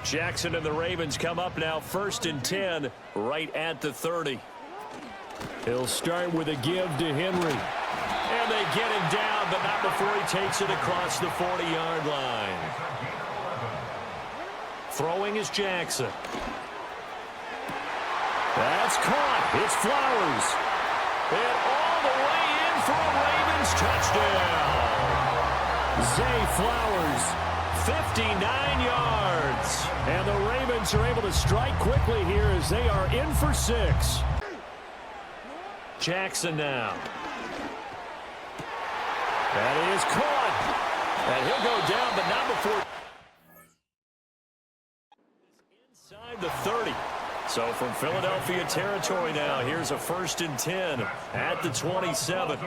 Jackson and the Ravens come up now 1st and 10 right at the 30. He'll start with a give to Henry. And they get him down, but not before he takes it across the 40-yard line. Throwing is Jackson. That's caught. It's Flowers. And all the way in for a Ravens touchdown. Zay Flowers, 59 yards. And the Ravens are able to strike quickly here as they are in for 6. Jackson now. That is caught. And he'll go down, but not before. Inside the 30. So from Philadelphia territory now, here's a 1st and 10 at the 27.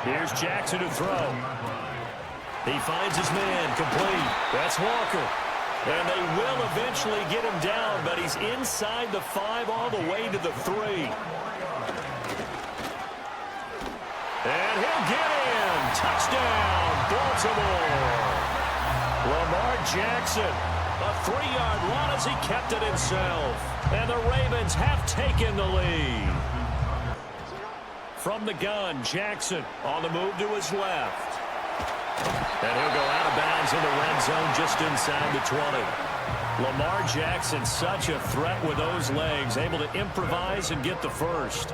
Here's Jackson to throw. He finds his man complete. That's Walker. And they will eventually get him down, but he's inside the 5 all the way to the 3. And he'll get in. Touchdown, Baltimore. Lamar Jackson, a 3-yard run as he kept it himself. And the Ravens have taken the lead. From the gun, Jackson on the move to his left. And he'll go out of bounds in the red zone just inside the 20. Lamar Jackson, such a threat with those legs, able to improvise and get the first.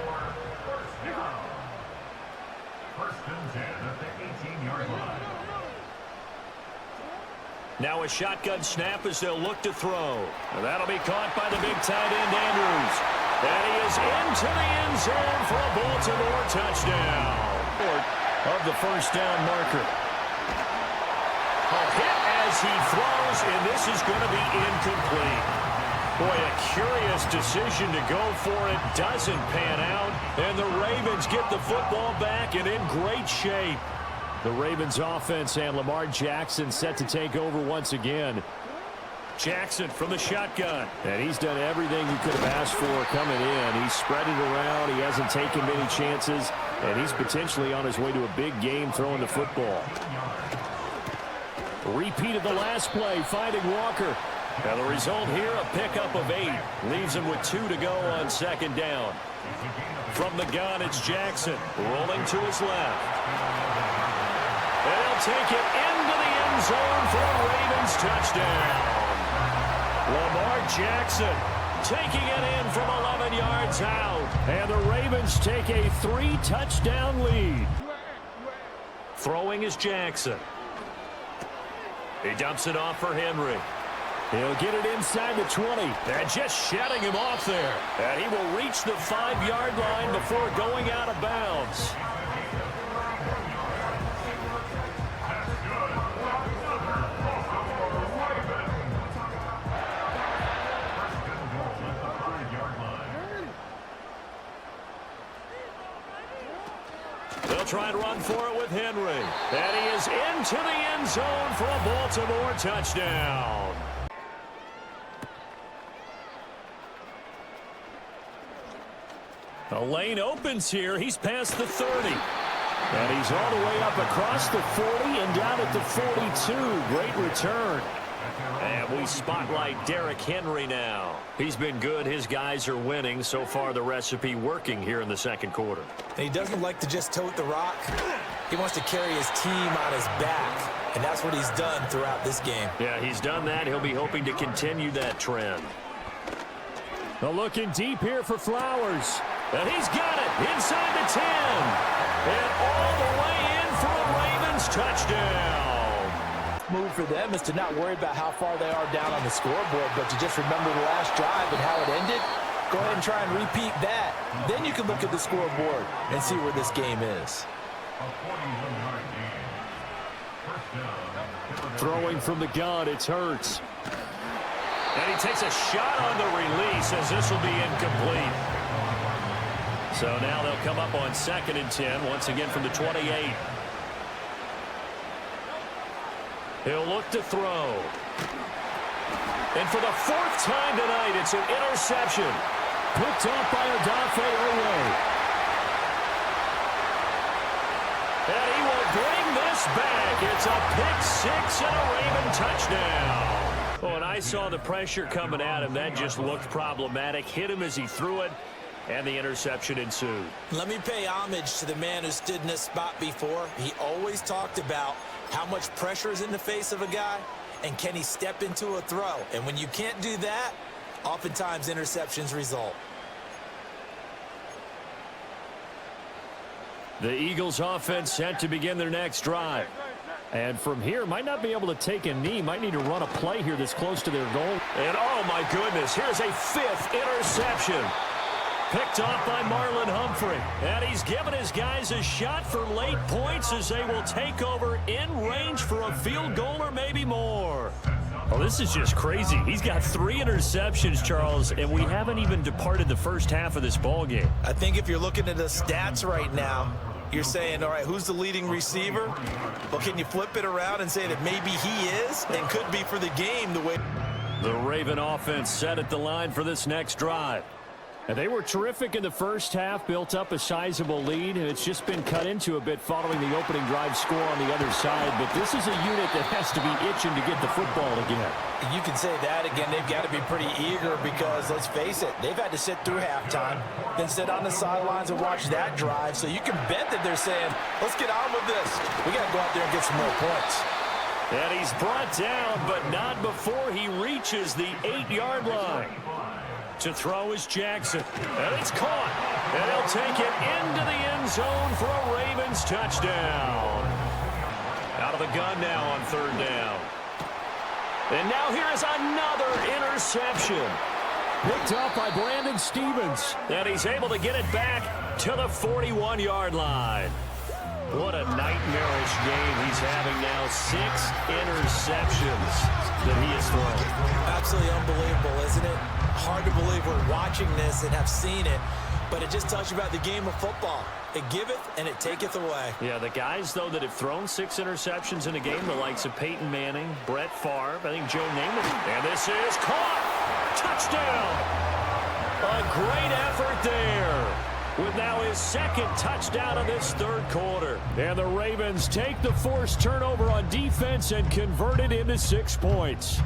Now a shotgun snap as they'll look to throw. And that'll be caught by the big tight end, Andrews. And he is into the end zone for a Baltimore touchdown. Of the first down marker. A hit as he throws, and this is going to be incomplete. Boy, a curious decision to go for it. Doesn't pan out, and the Ravens get the football back and in great shape. The Ravens offense and Lamar Jackson set to take over once again. Jackson from the shotgun. And he's done everything he could have asked for coming in. He's spread it around. He hasn't taken many chances. And he's potentially on his way to a big game throwing the football. Repeat of the last play, finding Walker. And the result here, a pickup of 8. Leaves him with 2 to go on 2nd down. From the gun, it's Jackson. Rolling to his left. And he'll take it into the end zone for a Ravens touchdown. Lamar Jackson taking it in from 11 yards out. And the Ravens take a 3-touchdown lead. Throwing is Jackson. He dumps it off for Henry. He'll get it inside the 20. And just shutting him off there. And he will reach the 5-yard line before going out of bounds. They'll try and run for it with Henry. And he is into the end zone for a Baltimore touchdown. The lane opens here. He's past the 30. And he's all the way up across the 40 and down at the 42. Great return. And we spotlight Derrick Henry now. He's been good. His guys are winning. So far, the recipe working here in the 2nd quarter. And he doesn't like to just tote the rock. He wants to carry his team on his back. And that's what he's done throughout this game. Yeah, he's done that. He'll be hoping to continue that trend. They're looking deep here for Flowers. And he's got it inside the 10. And all the way in for a Ravens touchdown. Move for them is to not worry about how far they are down on the scoreboard, but to just remember the last drive and how it ended. Go ahead and try and repeat that. Then you can look at the scoreboard and see where this game is. Throwing from the gun, it's Hurts. And he takes a shot on the release as this will be incomplete. So now they'll come up on 2nd and 10, once again from the 28. He'll look to throw. And for the 4th time tonight, it's an interception. Picked off by Odafe Oweh. And he will bring this looks back. It's a pick six and a Raven touchdown. Oh, and I saw the pressure coming at him. That just looked problematic. Hit him as he threw it, and the interception ensued. Let me pay homage to the man who stood in this spot before. He always talked about how much pressure is in the face of a guy, and can he step into a throw. And when you can't do that, oftentimes interceptions result. The Eagles offense set to begin their next drive. And from here, might not be able to take a knee. Might need to run a play here that's close to their goal. And oh my goodness, here's a fifth interception. Picked off by Marlon Humphrey. And he's given his guys a shot for late points as they will take over in range for a field goal or maybe more. Well, this is just crazy. He's got 3 interceptions, Charles, and we haven't even departed the first half of this ball game. I think if you're looking at the stats right now, you're saying, all right, who's the leading receiver? Well, can you flip it around and say that maybe he is and could be for the game the way... The Raven offense set at the line for this next drive. And they were terrific in the first half, built up a sizable lead, and it's just been cut into a bit following the opening drive score on the other side. But this is a unit that has to be itching to get the football again. You can say that again. They've got to be pretty eager because, let's face it, they've had to sit through halftime, then sit on the sidelines and watch that drive. So you can bet that they're saying, let's get on with this. We got to go out there and get some more points. And he's brought down, but not before he reaches the 8-yard line. To throw is Jackson. And it's caught. And he'll take it into the end zone for a Ravens touchdown. Out of the gun now on third down. And now here is another interception. Picked up by Brandon Stephens. And he's able to get it back to the 41-yard line. What a nightmarish game he's having now. 6 interceptions that he has thrown. Absolutely unbelievable, isn't it? Hard to believe we're watching this and have seen it, but it just tells you about the game of football. It giveth and it taketh away. Yeah, the guys, though, that have thrown 6 interceptions in a game, the likes of Peyton Manning, Brett Favre, I think Joe Namath. And this is caught. Touchdown. A great effort there. With now his second touchdown of this third quarter. And the Ravens take the forced turnover on defense and convert it into 6 points.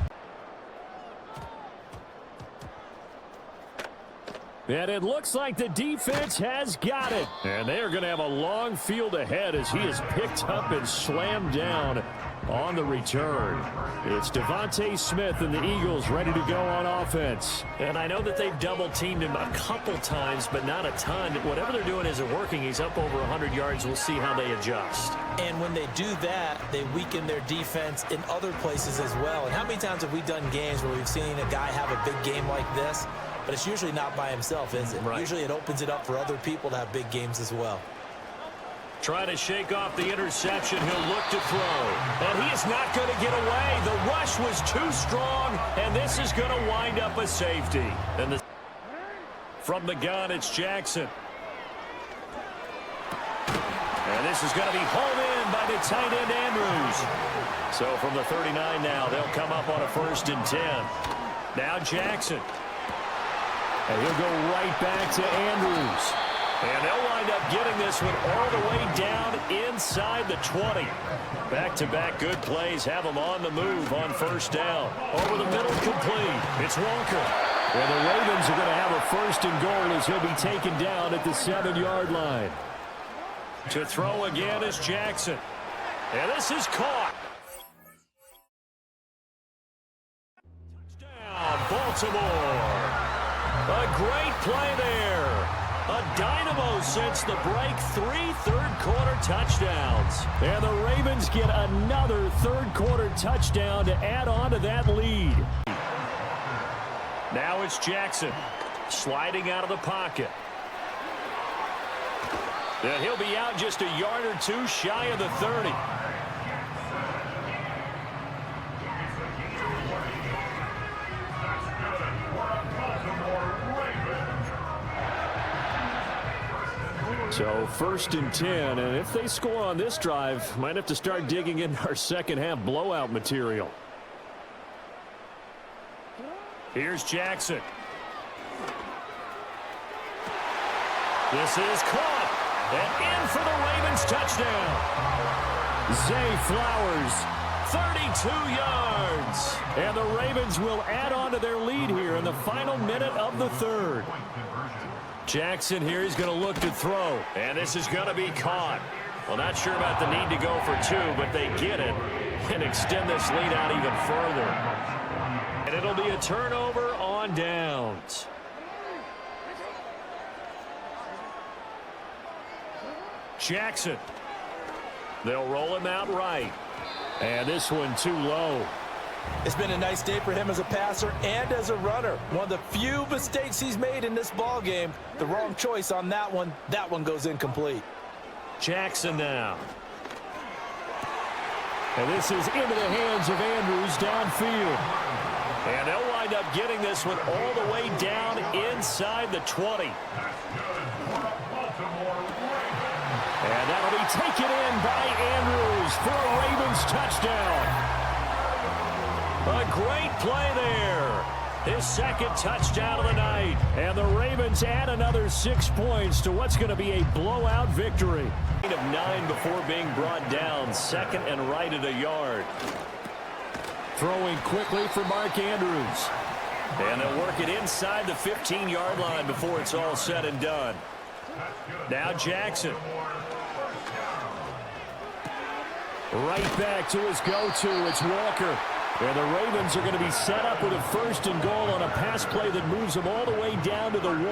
And it looks like the defense has got it. And they are going to have a long field ahead as he is picked up and slammed down on the return. It's Devontae Smith and the Eagles ready to go on offense. And I know that they've double-teamed him a couple times, but not a ton. Whatever they're doing isn't working. He's up over 100 yards. We'll see how they adjust. And when they do that, they weaken their defense in other places as well. And how many times have we done games where we've seen a guy have a big game like this? But it's usually not by himself, is it? Right. Usually it opens it up for other people to have big games as well. Trying to shake off the interception. He'll look to throw. And he is not going to get away. The rush was too strong, and this is going to wind up a safety. And from the gun, it's Jackson. And this is going to be hauled in by the tight end, Andrews. So from the 39 now, they'll come up on a 1st and 10. Now Jackson. And he'll go right back to Andrews. And they'll wind up getting this one all the way down inside the 20. Back-to-back good plays have them on the move on 1st down. Over the middle, complete. It's Walker. And the Ravens are going to have a 1st and goal as he'll be taken down at the 7-yard line. To throw again is Jackson. And this is caught. Touchdown, Baltimore. A great play there. A dynamo since the break. 3 third-quarter touchdowns. And the Ravens get another third-quarter touchdown to add on to that lead. Now it's Jackson sliding out of the pocket. And he'll be out just a yard or 2 shy of the 30. So 1st and 10, and if they score on this drive, might have to start digging in our second half blowout material. Here's Jackson. This is caught. And in for the Ravens touchdown. Zay Flowers, 32 yards. And the Ravens will add on to their lead here in the final minute of the third. Jackson here, he's going to look to throw. And this is going to be caught. Well, not sure about the need to go for two, but they get it and extend this lead out even further. And it'll be a turnover on downs. Jackson. They'll roll him out right. And this one too low. It's been a nice day for him as a passer and as a runner. One of the few mistakes he's made in this ball game. The wrong choice on that one. That one goes incomplete. Jackson now. And this is into the hands of Andrews downfield. And they'll wind up getting this one all the way down inside the 20. And that'll be taken in by Andrews for a Ravens touchdown. A great play there. His second touchdown of the night. And the Ravens add another 6 points to what's going to be a blowout victory. Of 9 before being brought down. Second and right at a yard. Throwing quickly for Mark Andrews. And they'll work it inside the 15-yard line before it's all said and done. Now Jackson. Right back to his go-to. It's Walker. And the Ravens are going to be set up with a 1st and goal on a pass play that moves them all the way down to the 1.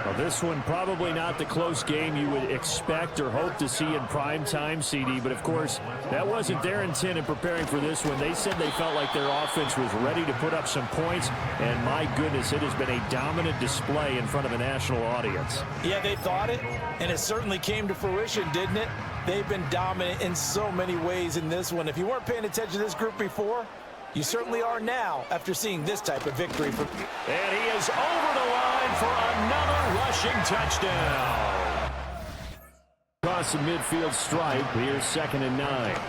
Well, this one probably not the close game you would expect or hope to see in prime time, CD. But, of course, that wasn't their intent in preparing for this one. They said they felt like their offense was ready to put up some points. And, my goodness, it has been a dominant display in front of a national audience. Yeah, they thought it, and it certainly came to fruition, didn't it? They've been dominant in so many ways in this one. If you weren't paying attention to this group before, you certainly are now after seeing this type of victory. And he is over the line for another rushing touchdown. Across the midfield stripe, here's 2nd and 9.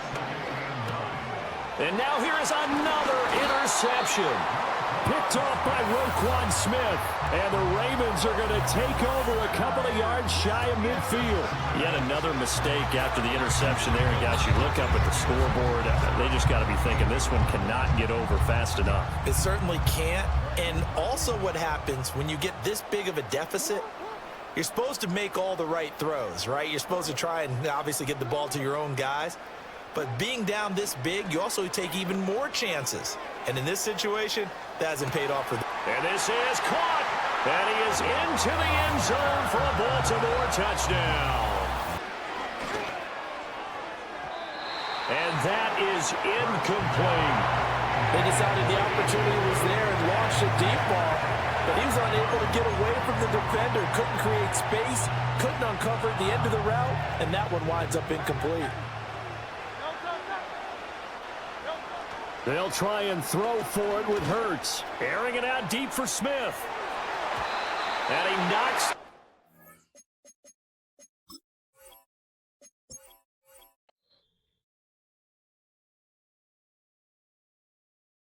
And now here is another interception. Picked off by Roquan Smith. And the Ravens are going to take over a couple of yards shy of midfield. Yet another mistake after the interception there. And guys, you look up at the scoreboard, they just got to be thinking this one cannot get over fast enough. It certainly can't. And also what happens when you get this big of a deficit, you're supposed to make all the right throws, right? You're supposed to try and obviously get the ball to your own guys. But being down this big, you also take even more chances. And in this situation, that hasn't paid off for them. And this is caught. And he is into the end zone for a Baltimore touchdown. And that is incomplete. They decided the opportunity was there and launched a deep ball. But he was unable to get away from the defender. Couldn't create space. Couldn't uncover the end of the route. And that one winds up incomplete. They'll try and throw for it with Hurts. Airing it out deep for Smith. And he knocks